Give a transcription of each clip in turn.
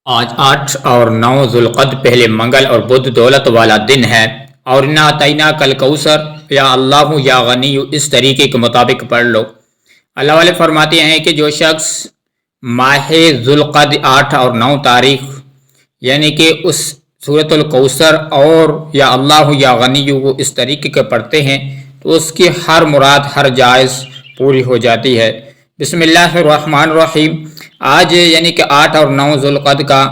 آج 8 اور 9 ذوالقعدہ پہلے منگل اور بدھ دولت والا دن ہے۔ اور انا اعطیناک کل کوثر یا اللہ یا غنی اس طریقے کے مطابق پڑھ لو۔ اللہ والے فرماتے ہیں کہ جو شخص ماہ ذوالقعدہ 8 اور 9 تاریخ یعنی کہ اس سورۃ الکوثر اور یا اللہ یا غنی وہ اس طریقے کے پڑھتے ہیں تو اس کی ہر مراد ہر جائز پوری ہو جاتی ہے۔ بسم اللہ الرحمن الرحیم۔ آج یعنی کہ 8 اور 9 ذوالقعدہ کا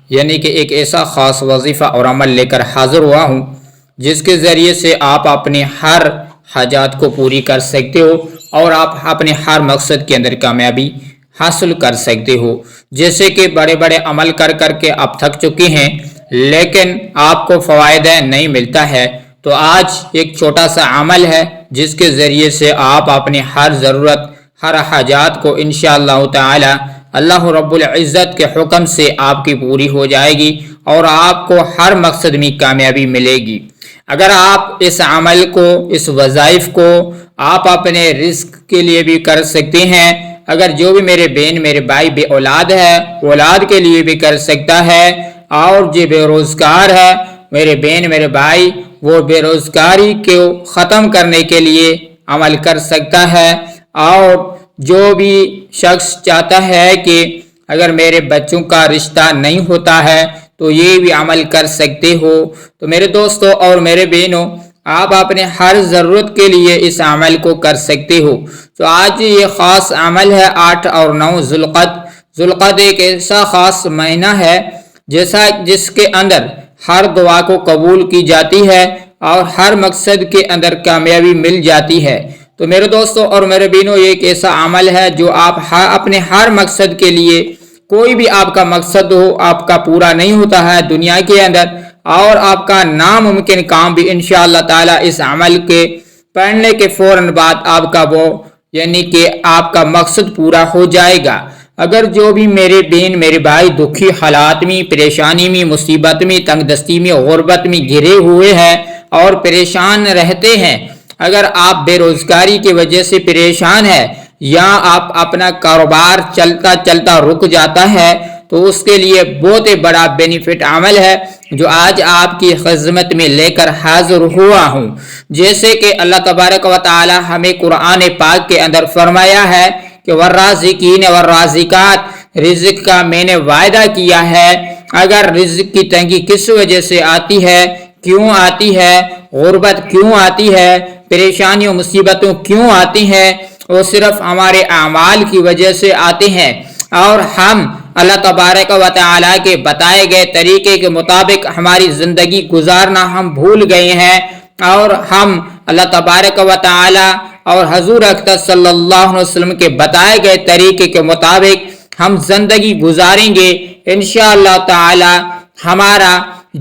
یعنی کہ ایک ایسا خاص وظیفہ اور عمل لے کر حاضر ہوا ہوں جس کے ذریعے سے آپ اپنے ہر حاجات کو پوری کر سکتے ہو اور آپ اپنے ہر مقصد کے اندر کامیابی حاصل کر سکتے ہو۔ جیسے کہ بڑے بڑے عمل کر کر کے آپ تھک چکے ہیں لیکن آپ کو فوائد نہیں ملتا ہے، تو آج ایک چھوٹا سا عمل ہے جس کے ذریعے سے آپ اپنی ہر ضرورت ہر حاجات کو انشاءاللہ تعالی اللہ رب العزت کے حکم سے آپ کی پوری ہو جائے گی اور آپ کو ہر مقصد میں کامیابی ملے گی۔ اگر آپ اس عمل کو اس وظائف کو آپ اپنے رزق کے لیے بھی کر سکتے ہیں، اگر جو بھی میرے بہن میرے بھائی بے اولاد ہے اولاد کے لیے بھی کر سکتا ہے، اور جو بے روزگار ہے میرے بہن میرے بھائی وہ بے روزگاری کو ختم کرنے کے لیے عمل کر سکتا ہے، اور جو بھی شخص چاہتا ہے کہ اگر میرے بچوں کا رشتہ نہیں ہوتا ہے تو یہ بھی عمل کر سکتے ہو۔ تو میرے دوستوں اور میرے بہنوں، آپ اپنے ہر ضرورت کے لیے اس عمل کو کر سکتے ہو۔ تو آج یہ خاص عمل ہے 8 اور 9 ذوالقعدہ۔ ذوالقعدہ ایک ایسا خاص مہینہ ہے جس کے اندر ہر دعا کو قبول کی جاتی ہے اور ہر مقصد کے اندر کامیابی مل جاتی ہے۔ تو میرے دوستوں اور میرے بہنوں، یہ ایک ایسا عمل ہے جو آپ اپنے ہر مقصد کے لیے، کوئی بھی آپ کا مقصد ہو آپ کا پورا نہیں ہوتا ہے دنیا کے اندر، اور آپ کا ناممکن کام بھی انشاءاللہ تعالی اس عمل کے پڑھنے کے فوراً بعد آپ کا وہ یعنی کہ آپ کا مقصد پورا ہو جائے گا۔ اگر جو بھی میرے بہن میرے بھائی دکھی حالات میں، پریشانی میں، مصیبت میں، تنگ دستی میں، غربت میں گھرے ہوئے ہیں اور پریشان رہتے ہیں، اگر آپ بے روزگاری کی وجہ سے پریشان ہیں یا آپ اپنا کاروبار چلتا چلتا رک جاتا ہے، تو اس کے لیے بہت بڑا بینیفٹ عمل ہے جو آج آپ کی خدمت میں لے کر حاضر ہوا ہوں۔ جیسے کہ اللہ تبارک و تعالی ہمیں قرآن پاک کے اندر فرمایا ہے کہ والرازقین والرازقات، رزق کا میں نے وعدہ کیا ہے۔ اگر رزق کی تنگی کس وجہ سے آتی ہے، کیوں آتی ہے، غربت کیوں آتی ہے، پریشانیوں مصیبتوں کیوں آتی ہیں، وہ صرف ہمارے اعمال کی وجہ سے آتے ہیں، اور ہم اللہ تبارک و تعالی کے بتائے گئے طریقے کے مطابق ہماری زندگی گزارنا ہم بھول گئے ہیں، اور ہم اللہ تبارک و تعالی اور حضور اکرم صلی اللہ علیہ وسلم کے بتائے گئے طریقے کے مطابق ہم زندگی گزاریں گے، انشاءاللہ تعالی ہمارا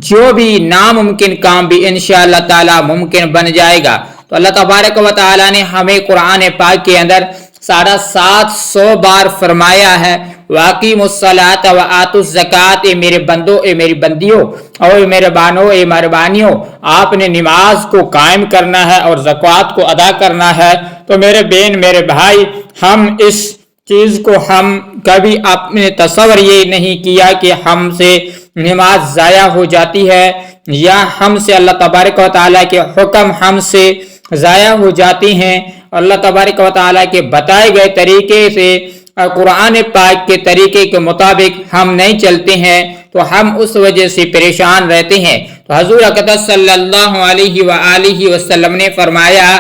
جو بھی ناممکن کام بھی انشاءاللہ تعالی ممکن بن جائے گا۔ تو اللہ تبارک و تعالی نے ہمیں قرآن پاک کے اندر 750 بار فرمایا ہے وَأَقِیمُوا الصَّلَاةَ وَآتُوا الزَّکَاةَ، اے میرے بندوں، اے میری بندیوں، اور اے میرے بانوں، اے مہربانیوں، آپ نے نماز کو قائم کرنا ہے اور زکوٰۃ کو ادا کرنا ہے۔ تو میرے بہن میرے بھائی، ہم اس چیز کو ہم کبھی اپنے تصور یہ نہیں کیا کہ ہم سے نماز ضائع ہو جاتی ہے یا ہم سے اللہ تبارک و تعالیٰ کے حکم ہم سے ضائع ہو جاتے ہیں، اللہ تبارک و تعالیٰ کے بتائے گئے طریقے سے قرآن پاک کے طریقے کے مطابق ہم نہیں چلتے ہیں تو ہم اس وجہ سے پریشان رہتے ہیں۔ تو حضور اکرم صلی اللہ علیہ وآلہ وسلم نے فرمایا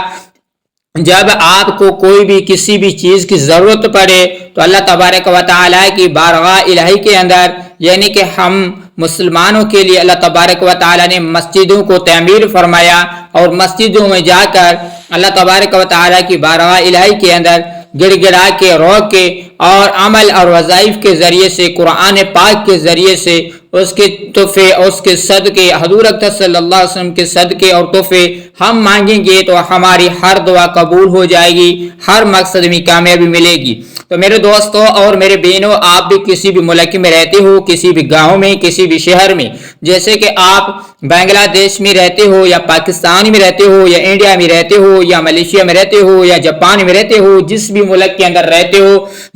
جب آپ کو کوئی بھی کسی بھی چیز کی ضرورت پڑے تو اللہ تبارک و تعالیٰ کی بارگاہ الہی کے اندر یعنی کہ ہم مسلمانوں کے لیے اللہ تبارک و تعالیٰ نے مسجدوں کو تعمیر فرمایا، اور مسجدوں میں جا کر اللہ تبارک و تعالیٰ کی بارگاہ الہی کے اندر گڑ گڑا کے رو کے اور عمل اور وظائف کے ذریعے سے قرآن پاک کے ذریعے سے اس کے تحفے اس کے صدقے حضور اکرم صلی اللہ علیہ وسلم کے صدقے اور تحفے ہم مانگیں گے تو ہماری ہر دعا قبول ہو جائے گی، ہر مقصد میں کامیابی ملے گی۔ تو میرے دوستوں اور میرے بہنوں، آپ بھی کسی بھی ملک میں رہتے ہو، کسی بھی گاؤں میں، کسی بھی شہر میں، جیسے کہ آپ بنگلہ دیش میں رہتے ہو یا پاکستان میں رہتے ہو یا انڈیا میں رہتے ہو یا ملیشیا میں رہتے ہو یا جاپان میں رہتے ہو، جس بھی ملک کے اندر رہتے ہو،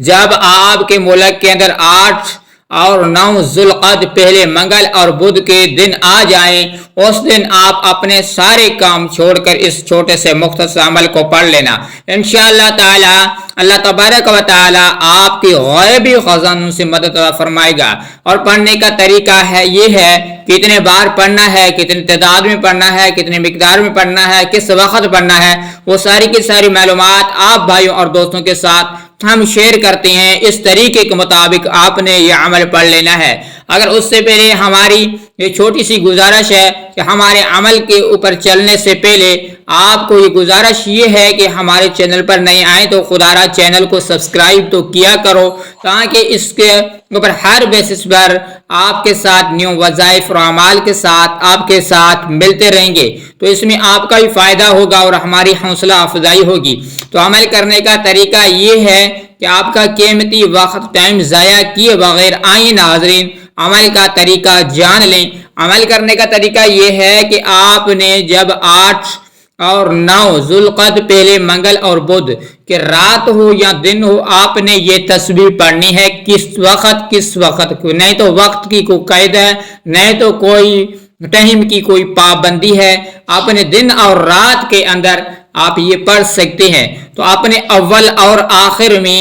جب آپ کے ملک کے اندر 8 اور 9 ذوالقعدہ پہلے منگل اور بدھ کے دن آ جائیں، اس دن آپ اپنے سارے کام چھوڑ کر اس چھوٹے سے مختصر عمل کو پڑھ لینا۔ انشاءاللہ تعالی اللہ تبارک و تعالی آپ کی غیبی خزانوں سے مدد فرمائے گا۔ اور پڑھنے کا طریقہ یہ ہے کتنے بار پڑھنا ہے، کتنے تعداد میں پڑھنا ہے، کتنے مقدار میں پڑھنا ہے، کس وقت پڑھنا ہے، وہ ساری کی ساری معلومات آپ بھائیوں اور دوستوں کے ساتھ ہم شیئر کرتے ہیں۔ اس طریقے کے مطابق آپ نے یہ عمل پڑھ لینا ہے۔ اگر اس سے پہلے ہماری یہ چھوٹی سی گزارش ہے کہ ہمارے عمل کے اوپر چلنے سے پہلے آپ کو یہ گزارش یہ ہے کہ ہمارے چینل پر نئے آئیں تو خدا را چینل کو سبسکرائب تو کیا کرو، تاکہ اس کے اوپر ہر بیسس پر آپ کے ساتھ نیو وظائف اور اعمال کے ساتھ آپ کے ساتھ ملتے رہیں گے، تو اس میں آپ کا بھی فائدہ ہوگا اور ہماری حوصلہ افزائی ہوگی۔ تو عمل کرنے کا طریقہ یہ ہے کہ آپ کا قیمتی وقت ٹائم ضائع کیے بغیر آئیں ناظرین عمل کا طریقہ جان لیں۔ عمل کرنے کا طریقہ یہ ہے کہ آپ نے جب 8 اور 9 ذوالقعدہ پہلے منگل اور بدھ کہ رات ہو یا دن ہو، آپ نے یہ تسبیح پڑھنی ہے۔ کس وقت نہیں تو وقت کی کوئی قید ہے، نہیں تو کوئی ٹائم کی کوئی پابندی ہے، اپنے دن اور رات کے اندر آپ یہ پڑھ سکتے ہیں۔ تو اپنے اول اور آخر میں،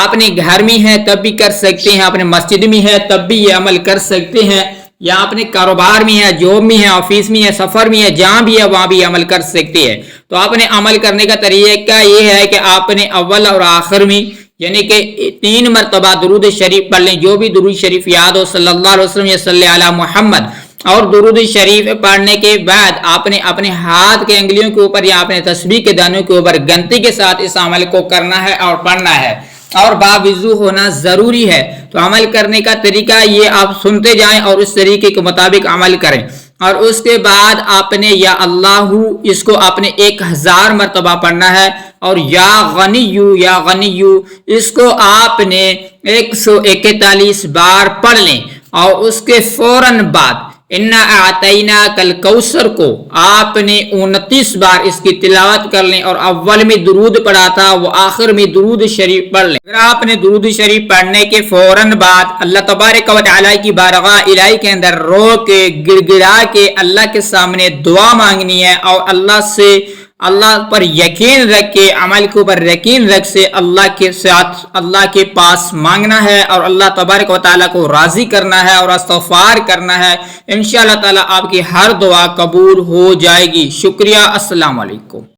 آپ نے گھر میں ہے تب بھی کر سکتے ہیں، اپنے مسجد میں ہے تب بھی یہ عمل کر سکتے ہیں، یا اپنے کاروبار میں ہے، جاب میں ہے، آفس میں ہے، سفر میں ہے، جہاں بھی ہے وہاں بھی عمل کر سکتے ہیں۔ تو آپ نے عمل کرنے کا طریقہ یہ ہے کہ آپ نے اول اور آخر میں یعنی کہ 3 مرتبہ درود شریف پڑھ لیں، جو بھی درود شریف یاد ہو، صلی اللہ علیہ وسلم یا صلی علی محمد۔ اور درود شریف پڑھنے کے بعد آپ نے اپنے ہاتھ کے انگلیوں کے اوپر یا اپنے تسبیح کے دانوں کے اوپر گنتی کے ساتھ اس عمل کو کرنا ہے اور پڑھنا ہے، اور باوضو ہونا ضروری ہے۔ تو عمل کرنے کا طریقہ یہ آپ سنتے جائیں اور اس طریقے کے مطابق عمل کریں۔ اور اس کے بعد آپ نے یا اللہ اس کو آپ نے 1000 مرتبہ پڑھنا ہے، اور یا غنی اس کو آپ نے 141 بار پڑھ لیں، اور اس کے فوراً بعد انا اعطیناک الکوثر کو آپ نے 29 بار اس کی تلاوت کر لیں، اور اول میں درود پڑھا تھا وہ آخر میں درود شریف پڑھ لیں۔ اگر آپ نے درود شریف پڑھنے کے فوراً بعد اللہ تبارک و تعالی کی بارگاہ الہی کے اندر رو کے گڑ گڑا کے اللہ کے سامنے دعا مانگنی ہے، اور اللہ پر یقین رکھ کے عمل کے اوپر یقین رکھ سے اللہ کے ساتھ اللہ کے پاس مانگنا ہے، اور اللہ تبارک و تعالیٰ کو راضی کرنا ہے اور استغفار کرنا ہے۔ انشاءاللہ تعالیٰ آپ کی ہر دعا قبول ہو جائے گی۔ شکریہ، السلام علیکم۔